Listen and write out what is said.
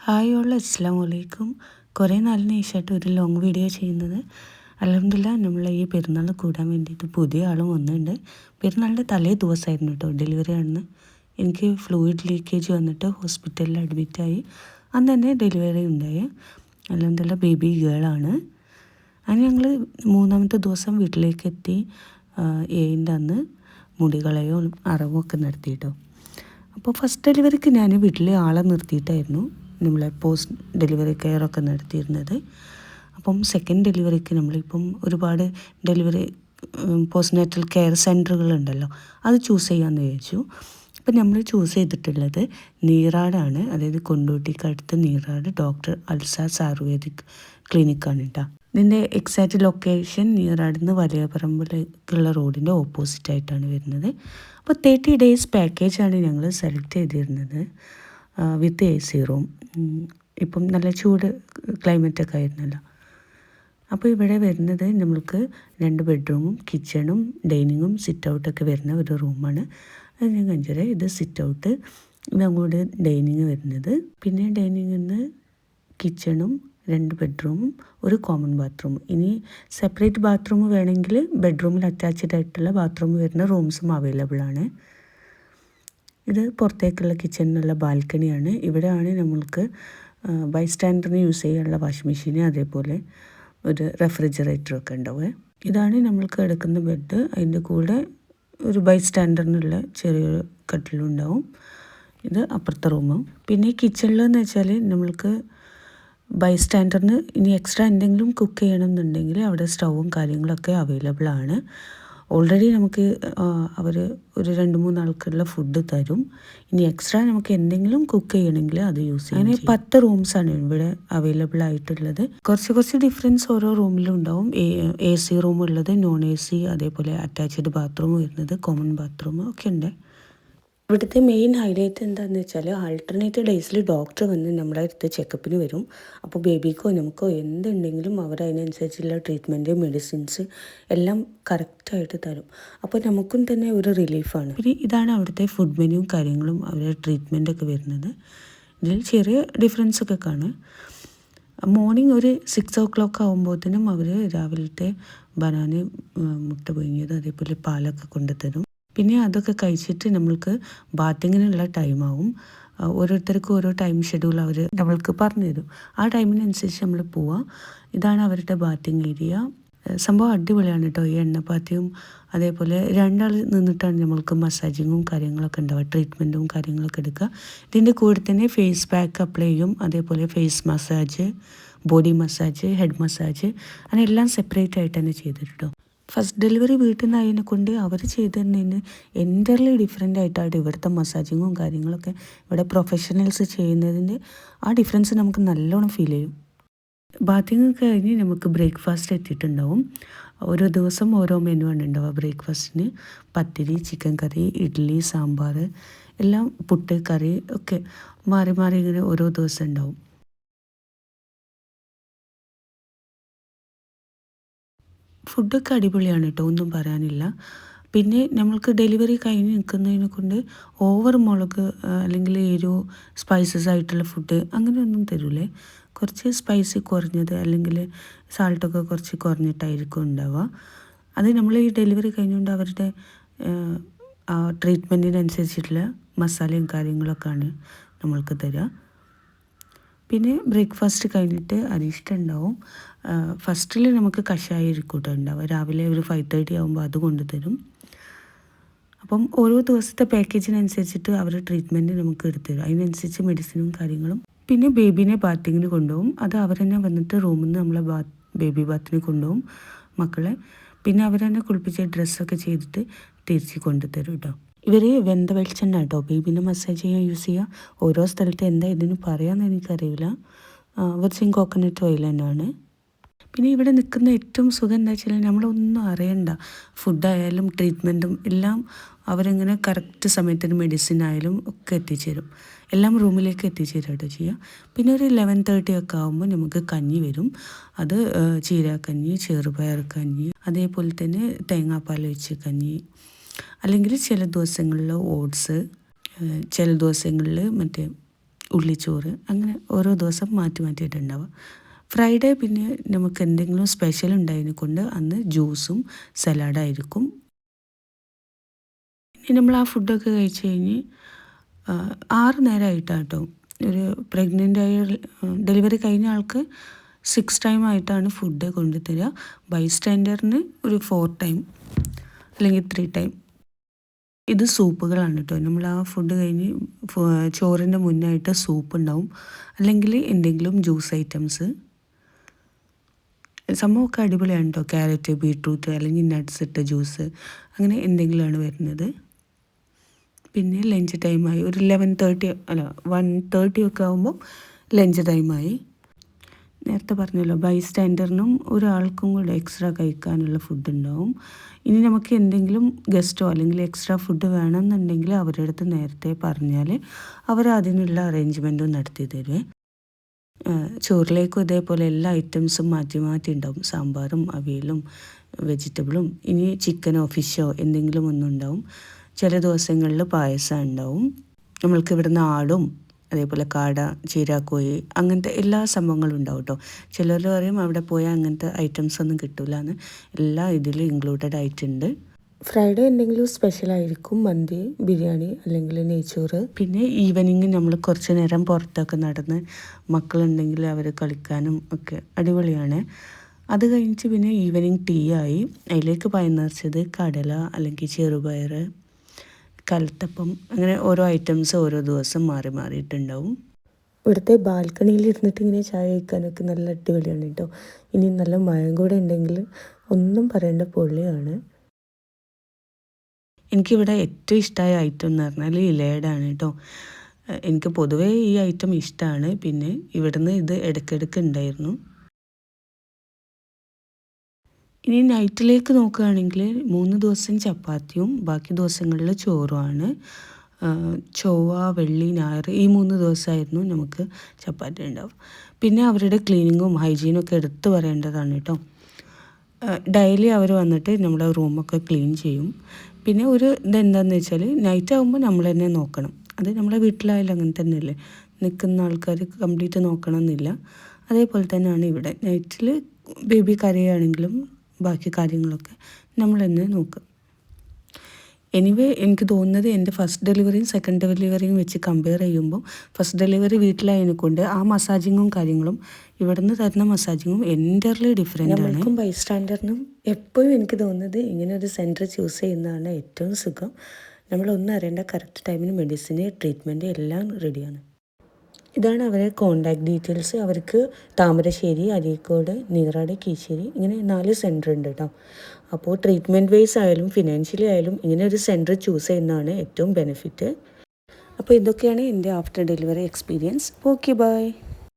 Hi all അസ്സലാമു അലൈക്കും. കുറേ നാളിന് ശേഷമായിട്ട് ഒരു ലോങ് വീഡിയോ ചെയ്യുന്നത്. അൽഹംദുലില്ലാ നമ്മൾ ഈ പെരുന്നാൾ കൂടാൻ വേണ്ടിയിട്ട് പുതിയ ആളും വന്നിട്ടുണ്ട്. പെരുന്നാളിൻ്റെ തലേ ദിവസമായിരുന്നു കേട്ടോ ഡെലിവറി ആണെന്ന്. എനിക്ക് ഫ്ലൂയിഡ് ലീക്കേജ് വന്നിട്ട് ഹോസ്പിറ്റലിൽ അഡ്മിറ്റായി. അന്ന് തന്നെ ഡെലിവറി ഉണ്ടായി. അൽഹംദുലില്ലാ ബേബി ഗേളാണ്. അങ്ങനെ ഞങ്ങൾ മൂന്നാമത്തെ ദിവസം വീട്ടിലേക്ക് എത്തി. ഏഴിൻ്റെ അന്ന് മുടികളയോ അറവും ഒക്കെ നടത്തി കേട്ടോ. അപ്പോൾ ഫസ്റ്റ് ഡെലിവറിക്ക് ഞാൻ വീട്ടിൽ ആളെ നിർത്തിയിട്ടായിരുന്നു നമ്മളെ പോസ്റ്റ് ഡെലിവറി കെയറൊക്കെ നടത്തിയിരുന്നത്. അപ്പം സെക്കൻഡ് ഡെലിവറിക്ക് നമ്മളിപ്പം ഒരുപാട് ഡെലിവറി പോസ്റ്റ്നാറ്റൽ കെയർ സെൻറ്ററുകളുണ്ടല്ലോ, അത് ചൂസ് ചെയ്യാമെന്ന് വിചാരിച്ചു. അപ്പം നമ്മൾ ചൂസ് ചെയ്തിട്ടുള്ളത് നീറാടാണ്, അതായത് കൊണ്ടോട്ടിക്ക് അടുത്ത് നീറാട് ഡോക്ടർ അൽസാസ് ആയുർവേദിക് ക്ലിനിക്കാണ് കേട്ടോ. ഇതിൻ്റെ എക്സാക്റ്റ് ലൊക്കേഷൻ നീറാടിൽ നിന്ന് വലിയപറമ്പിലേക്കുള്ള റോഡിൻ്റെ ഓപ്പോസിറ്റ് ആയിട്ടാണ് വരുന്നത്. അപ്പോൾ 30 ഡേയ്സ് പാക്കേജാണ് ഞങ്ങൾ സെലക്ട് ചെയ്തിരുന്നത് വിത്ത് AC റൂം. ഇപ്പം നല്ല ചൂട് ക്ലൈമറ്റൊക്കെ ആയിരുന്നല്ലോ. അപ്പോൾ ഇവിടെ വരുന്നത് നമ്മൾക്ക് 2 ബെഡ്റൂമും കിച്ചണും ഡൈനിങ്ങും സിറ്റ് ഔട്ടൊക്കെ വരുന്ന ഒരു റൂമാണ്. അത് ഞാൻ കാണിച്ചു. ഇത് സിറ്റ് ഔട്ട്, ഇതങ്ങോട്ട് ഡൈനിങ് വരുന്നത്. പിന്നെ ഡൈനിങ്ങിൽ നിന്ന് കിച്ചണും 2 ബെഡ്റൂമും ഒരു കോമൺ ബാത്റൂം. ഇനി സെപ്പറേറ്റ് ബാത്റൂം വേണമെങ്കിൽ ബെഡ്റൂമിൽ അറ്റാച്ച്ഡ് ആയിട്ടുള്ള ബാത്റൂം വരുന്ന റൂംസും അവൈലബിൾ ആണ്. ഇത് പുറത്തേക്കുള്ള കിച്ചണിനുള്ള ബാൽക്കണിയാണ്. ഇവിടെയാണ് നമ്മൾക്ക് ബൈസ്റ്റാൻഡറിന് യൂസ് ചെയ്യാനുള്ള വാഷിംഗ് മെഷീൻ, അതേപോലെ ഒരു റെഫ്രിജറേറ്ററൊക്കെ ഉണ്ടാവുക. ഇതാണ് നമ്മൾക്ക് എടുക്കുന്ന ബെഡ്. അതിൻ്റെ കൂടെ ഒരു ബൈസ്റ്റാൻഡറിനുള്ള ചെറിയൊരു കട്ടിലുണ്ടാവും. ഇത് അപ്പുറത്തെ റൂമും. പിന്നെ കിച്ചണിലെന്ന് വെച്ചാൽ നമ്മൾക്ക് ബൈസ്റ്റാൻഡറിന് ഇനി എക്സ്ട്രാ എന്തെങ്കിലും കുക്ക് ചെയ്യണമെന്നുണ്ടെങ്കിൽ അവിടെ സ്റ്റൗവും കാര്യങ്ങളൊക്കെ അവൈലബിൾ ആണ്. ഓൾറെഡി നമുക്ക് അവർ ഒരു 2-3 ആൾക്കുള്ള ഫുഡ് തരും. ഇനി എക്സ്ട്രാ നമുക്ക് എന്തെങ്കിലും കുക്ക് ചെയ്യണമെങ്കിൽ അത് യൂസ് ചെയ്യാം. അങ്ങനെ 10 റൂംസാണ് ഇവിടെ അവൈലബിൾ ആയിട്ടുള്ളത്. കുറച്ച് ഡിഫറൻസ് ഓരോ റൂമിലും ഉണ്ടാവും. AC റൂം ഉള്ളത്, നോൺ AC, അതേപോലെ അറ്റാച്ച്ഡ് ബാത്റൂം വരുന്നത്, കോമൺ ബാത്റൂം ഒക്കെ ഉണ്ട്. ഇവിടുത്തെ മെയിൻ ഹൈലൈറ്റ് എന്താണെന്ന് വെച്ചാൽ ആൾട്ടർനേറ്റ് ഡേയ്സിൽ ഡോക്ടർ വന്ന് നമ്മുടെ അടുത്ത് ചെക്കപ്പിന് വരും. അപ്പോൾ ബേബിക്കോ നമുക്കോ എന്തുണ്ടെങ്കിലും അവർ അതിനനുസരിച്ചുള്ള ട്രീറ്റ്മെൻറ്റ്, മെഡിസിൻസ് എല്ലാം കറക്റ്റായിട്ട് തരും. അപ്പോൾ നമുക്കും തന്നെ ഒരു റിലീഫാണ്. പിന്നെ ഇതാണ് അവിടുത്തെ ഫുഡ് മെനുവും കാര്യങ്ങളും അവരുടെ ട്രീറ്റ്മെൻറ്റൊക്കെ വരുന്നത്. ഇതിൽ ചെറിയ ഡിഫറൻസ് ഒക്കെ കാണും. മോർണിംഗ് ഒരു 6 o'clock ആകുമ്പോഴത്തേനും അവർ രാവിലത്തെ ബനാന, മുട്ട പുഴുങ്ങിയത്, അതേപോലെ പാലൊക്കെ കൊണ്ടുതരും. പിന്നെ അതൊക്കെ കഴിച്ചിട്ട് നമ്മൾക്ക് ബാത്തിങ്ങിനുള്ള ടൈമാവും. ഓരോരുത്തർക്കും ഓരോ ടൈം ഷെഡ്യൂൾ അവർ നമ്മൾക്ക് പറഞ്ഞു തരും. ആ ടൈമിനനുസരിച്ച് നമ്മൾ പോവാം. ഇതാണ് അവരുടെ ബാത്തിങ് ഏരിയ. സംഭവം അടിപൊളിയാണ് കേട്ടോ. ഈ എണ്ണപ്പാത്തിയും അതേപോലെ 2 ആൾ നിന്നിട്ടാണ് നമ്മൾക്ക് മസാജിങ്ങും കാര്യങ്ങളൊക്കെ ഉണ്ടാവുക, ട്രീറ്റ്മെൻറ്റും കാര്യങ്ങളൊക്കെ എടുക്കുക. ഇതിൻ്റെ കൂടെ തന്നെ ഫേസ് പാക്ക് അപ്ലൈ ചെയ്യും, അതേപോലെ face massage, body massage, head massage, അങ്ങനെ എല്ലാം സെപ്പറേറ്റ് ആയിട്ട് തന്നെ ചെയ്തിട്ടോ. ഫസ്റ്റ് ഡെലിവറി വീട്ടിൽ നിന്നായതിനെ കൊണ്ട് അവർ ചെയ്തു തരുന്നതിന് എൻ്റർലി ഡിഫറെൻ്റ് ആയിട്ടാണ് ഇവിടുത്തെ മസാജിങ്ങും കാര്യങ്ങളൊക്കെ. ഇവിടെ പ്രൊഫഷണൽസ് ചെയ്യുന്നതിൻ്റെ ആ ഡിഫറൻസ് നമുക്ക് നല്ലോണം ഫീൽ ചെയ്യും. ബാത്തിങ് കഴിഞ്ഞ് നമുക്ക് ബ്രേക്ക്ഫാസ്റ്റ് എത്തിയിട്ടുണ്ടാവും. ഓരോ ദിവസം ഓരോ മെനു ആണ് ഉണ്ടാവുക. ബ്രേക്ക്ഫാസ്റ്റിന് പത്തിരി, ചിക്കൻ കറി, ഇഡ്ഡലി, സാമ്പാർ, എല്ലാം പുട്ട്, കറി ഒക്കെ മാറി മാറി ഇങ്ങനെ ഓരോ ദിവസം ഉണ്ടാവും. ഫുഡൊക്കെ അടിപൊളിയാണ് കേട്ടോ, ഒന്നും പറയാനില്ല. പിന്നെ നമ്മൾക്ക് ഡെലിവറി കഴിഞ്ഞ് നിൽക്കുന്നതിനെ കൊണ്ട് ഓവർ മുളക് അല്ലെങ്കിൽ എരിവ് സ്പൈസസ് ആയിട്ടുള്ള ഫുഡ് അങ്ങനെയൊന്നും തരൂലേ. കുറച്ച് സ്പൈസി കുറഞ്ഞത് അല്ലെങ്കിൽ സാൾട്ടൊക്കെ കുറച്ച് കുറഞ്ഞിട്ടായിരിക്കും ഉണ്ടാവുക. അത് നമ്മൾ ഈ ഡെലിവറി കഴിഞ്ഞുകൊണ്ട് അവരുടെ ട്രീറ്റ്മെൻറ്റിനനുസരിച്ചിട്ടുള്ള മസാലയും കാര്യങ്ങളൊക്കെയാണ് നമ്മൾക്ക് തരിക. പിന്നെ ബ്രേക്ക്ഫാസ്റ്റ് കഴിഞ്ഞിട്ട് അരിഷ്ട ഉണ്ടാവും. ഫസ്റ്റിൽ നമുക്ക് കഷായം ഇരിക്കൂട്ടോ ഉണ്ടാവുക. രാവിലെ ഒരു 5:30 ആകുമ്പോൾ അത് കൊണ്ടുതരും. അപ്പം ഓരോ ദിവസത്തെ പാക്കേജിനനുസരിച്ചിട്ട് അവർ ട്രീറ്റ്മെൻറ്റ് നമുക്ക് എടുത്തു തരും. അതിനനുസരിച്ച് മെഡിസിനും കാര്യങ്ങളും. പിന്നെ ബേബീനെ ബാത്തിങ്ങിന് കൊണ്ടുപോകും. അത് അവർ തന്നെ വന്നിട്ട് റൂമിൽ നിന്ന് നമ്മളെ ബേബി ബാത്തിന് കൊണ്ടുപോകും മക്കളെ. പിന്നെ അവർ തന്നെ കുളിപ്പിച്ച് ഡ്രസ്സൊക്കെ ചെയ്തിട്ട് തിരിച്ച് കൊണ്ടുതരും കേട്ടോ. ഇവർ വെന്ത വെളിച്ചെണ്ണ കേട്ടോ ബേബീനെ മസാജ് ചെയ്യാൻ യൂസ് ചെയ്യുക. ഓരോ സ്ഥലത്ത് എന്താ ഇതിന് പറയാമെന്ന് എനിക്കറിയില്ല. വെർജിൻ കോക്കനട്ട് ഓയിൽ തന്നെയാണ്. പിന്നെ ഇവിടെ നിൽക്കുന്ന ഏറ്റവും സുഖം എന്താ വെച്ചാൽ നമ്മളൊന്നും അറിയണ്ട. ഫുഡായാലും ട്രീറ്റ്മെൻറ്റും എല്ലാം അവരിങ്ങനെ കറക്റ്റ് സമയത്തിന് മെഡിസിൻ ആയാലും ഒക്കെ എത്തിച്ചേരും. എല്ലാം റൂമിലേക്ക് എത്തിച്ചേരും കേട്ടോ ചെയ്യുക. പിന്നെ ഒരു 11:30 ഒക്കെ ആകുമ്പോൾ നമുക്ക് കഞ്ഞി വരും. അത് ചീരക്കഞ്ഞി, ചെറുപയർ കഞ്ഞി, അതേപോലെ തന്നെ തേങ്ങാപ്പാൽ ഒഴിച്ച് കഞ്ഞി, അല്ലെങ്കിൽ ചില ദിവസങ്ങളിൽ ഓട്സ്, ചില ദിവസങ്ങളിൽ മറ്റേ ഉള്ളിച്ചോറ്, അങ്ങനെ ഓരോ ദിവസം മാറ്റി മാറ്റിയിട്ടുണ്ടാവുക. ഫ്രൈഡേ പിന്നെ നമുക്ക് എന്തെങ്കിലും സ്പെഷ്യൽ ഉണ്ടായതിനെ കൊണ്ട് അന്ന് ജ്യൂസും സലാഡായിരിക്കും. ഇനി നമ്മൾ ആ ഫുഡൊക്കെ കഴിച്ച് കഴിഞ്ഞ് 6 നേരമായിട്ടാണ് കേട്ടോ. ഒരു പ്രഗ്നൻ്റായ ഡെലിവറി കഴിഞ്ഞ ആൾക്ക് 6 ടൈം ആയിട്ടാണ് ഫുഡ് കൊണ്ടുതരിക. ബൈസ്റ്റാൻഡറിന് ഒരു 4 ടൈം അല്ലെങ്കിൽ 3 ടൈം. ഇത് സൂപ്പുകളാണ് കേട്ടോ. നമ്മൾ ആ ഫുഡ് കഴിഞ്ഞ് ചോറിൻ്റെ മുന്നായിട്ട് സൂപ്പ് ഉണ്ടാവും, അല്ലെങ്കിൽ എന്തെങ്കിലും ജ്യൂസ് ഐറ്റംസ്. സംഭവമൊക്കെ അടിപൊളിയാണ് കേട്ടോ. ക്യാരറ്റ്, ബീട്രൂട്ട് അല്ലെങ്കിൽ നട്ട്സ് ഇട്ട ജ്യൂസ്, അങ്ങനെ എന്തെങ്കിലുമാണ് വരുന്നത്. പിന്നെ ലഞ്ച് ടൈമായി ഒരു 1:30 ഒക്കെ ആകുമ്പോൾ ലഞ്ച് ടൈമായി. നേരത്തെ പറഞ്ഞല്ലോ, ബൈസ്റ്റാൻഡറിനും ഒരാൾക്കും കൂടെ എക്സ്ട്രാ കഴിക്കാനുള്ള ഫുഡ് ഉണ്ടാവും. ഇനി നമുക്ക് എന്തെങ്കിലും ഗസ്റ്റോ അല്ലെങ്കിൽ എക്സ്ട്രാ ഫുഡ് വേണമെന്നുണ്ടെങ്കിൽ അവരുടെ അടുത്ത് നേരത്തെ പറഞ്ഞാൽ അവർ അതിനുള്ള അറേഞ്ച്മെൻറ്റും നടത്തി തരുവേ. ചോറിലേക്കും ഇതേപോലെ എല്ലാ ഐറ്റംസും മാറ്റി മാറ്റി ഉണ്ടാവും. സാമ്പാറും അവിയലും വെജിറ്റബിളും, ഇനി ചിക്കനോ ഫിഷോ എന്തെങ്കിലും ഒന്നും ഉണ്ടാവും. ചില ദിവസങ്ങളിൽ പായസം ഉണ്ടാവും. നമ്മൾക്ക് ഇവിടുന്ന് ആടും അതേപോലെ കാട, ചീരാക്കോഴി, അങ്ങനത്തെ എല്ലാ സംഭവങ്ങളും ഉണ്ടാവും കേട്ടോ. ചിലർ പറയും അവിടെ പോയാൽ അങ്ങനത്തെ ഐറ്റംസ് ഒന്നും കിട്ടില്ല എന്ന്. എല്ലാം ഇതിൽ ഇൻക്ലൂഡഡ് ആയിട്ടുണ്ട്. ഫ്രൈഡേ എന്തെങ്കിലും സ്പെഷ്യലായിരിക്കും, മന്തി, ബിരിയാണി അല്ലെങ്കിൽ നെയ്ച്ചോറ്. പിന്നെ ഈവനിങ് നമ്മൾ കുറച്ച് നേരം പുറത്തൊക്കെ നടന്ന്, മക്കളുണ്ടെങ്കിൽ അവർ കളിക്കാനും ഒക്കെ അടിപൊളിയാണ്. അത് കഴിഞ്ഞിട്ട് പിന്നെ ഈവനിങ് ടീ ആയി. അതിലേക്ക് പയർച്ചത് കടല അല്ലെങ്കിൽ ചെറുപയർ, കലത്തപ്പം, അങ്ങനെ ഓരോ ഐറ്റംസ് ഓരോ ദിവസം മാറി മാറിയിട്ടുണ്ടാവും. ഇവിടുത്തെ ബാൽക്കണിയിൽ ഇരുന്നിട്ട് ഇങ്ങനെ ചായ കഴിക്കാനൊക്കെ നല്ല അടിപൊളിയാണ് കേട്ടോ. ഇനി നല്ല മഴം കൂടെ ഉണ്ടെങ്കിൽ ഒന്നും പറയേണ്ട പൊള്ളിയാണ്. എനിക്കിവിടെ ഏറ്റവും ഇഷ്ടമായ ഐറ്റം എന്ന് പറഞ്ഞാൽ ഇലയടാണ് കേട്ടോ. എനിക്ക് പൊതുവേ ഈ ഐറ്റം ഇഷ്ടമാണ്. പിന്നെ ഇവിടുന്ന് ഇത് ഇടയ്ക്കിടയ്ക്ക് ഉണ്ടായിരുന്നു. ഇനി നൈറ്റിലേക്ക് നോക്കുകയാണെങ്കിൽ 3 ദിവസം ചപ്പാത്തിയും ബാക്കി ദിവസങ്ങളിൽ ചോറുമാണ്. ചൊവ്വ, വെള്ളി, ഞായർ ഈ 3 ദിവസമായിരുന്നു നമുക്ക് ചപ്പാത്തി ഉണ്ടാവും. പിന്നെ അവരുടെ ക്ലീനിങ്ങും ഹൈജീനും ഒക്കെ എടുത്ത് പറയേണ്ടതാണ് കേട്ടോ. ഡെയിലി അവർ വന്നിട്ട് നമ്മുടെ റൂമൊക്കെ ക്ലീൻ ചെയ്യും. പിന്നെ ഒരു ഇതെന്താണെന്ന് വെച്ചാൽ നൈറ്റ് ആകുമ്പോൾ നമ്മൾ തന്നെ നോക്കണം. അത് നമ്മളെ വീട്ടിലായാലും അങ്ങനെ തന്നെയല്ലേ, നിൽക്കുന്ന ആൾക്കാർ കംപ്ലീറ്റ് നോക്കണം എന്നില്ല. അതേപോലെ തന്നെയാണ് ഇവിടെ. നൈറ്റിൽ ബേബി കരയുകയാണെങ്കിലും ബാക്കി കാര്യങ്ങളൊക്കെ നമ്മൾ തന്നെ നോക്കുക. എനിവേ എനിക്ക് തോന്നുന്നത് എൻ്റെ ഫസ്റ്റ് ഡെലിവറിയും സെക്കൻഡ് ഡെലിവറിയും വെച്ച് കമ്പയർ ചെയ്യുമ്പോൾ ഫസ്റ്റ് ഡെലിവറി വീട്ടിലായതിനെക്കൊണ്ട് ആ മസാജിങ്ങും കാര്യങ്ങളും ഇവിടുന്ന് തരുന്ന മസാജിങ്ങും എൻ്റർലി ഡിഫറെൻ്റ് ആണ്. നമ്മൾക്കും ബൈസ്റ്റാൻഡറിനും എപ്പോഴും എനിക്ക് തോന്നുന്നത് ഇങ്ങനെ ഒരു സെൻറ്റർ ചൂസ് ചെയ്യുന്നതാണ് ഏറ്റവും സുഖം. നമ്മളൊന്നും അറിയേണ്ട, കറക്റ്റ് ടൈമിന് മെഡിസിന്, ട്രീറ്റ്മെൻറ്റ് എല്ലാം റെഡിയാണ്. ഇതാണ് അവരെ കോണ്ടാക്ട് ഡീറ്റെയിൽസ്. അവർക്ക് താമരശ്ശേരി, അരീക്കോട്, നീറാട്, കീശ്ശേരി ഇങ്ങനെ 4 സെൻറ്റർ ഉണ്ട് കേട്ടോ. അപ്പോൾ ട്രീറ്റ്മെൻറ്റ് വൈസ് ആയാലും ഫിനാൻഷ്യലി ആയാലും ഇങ്ങനെ ഒരു സെൻറ്റർ ചൂസ് ചെയ്യുന്നതാണ് ഏറ്റവും ബെനിഫിറ്റ്. അപ്പോൾ ഇതൊക്കെയാണ് എൻ്റെ after delivery experience. Okay, by.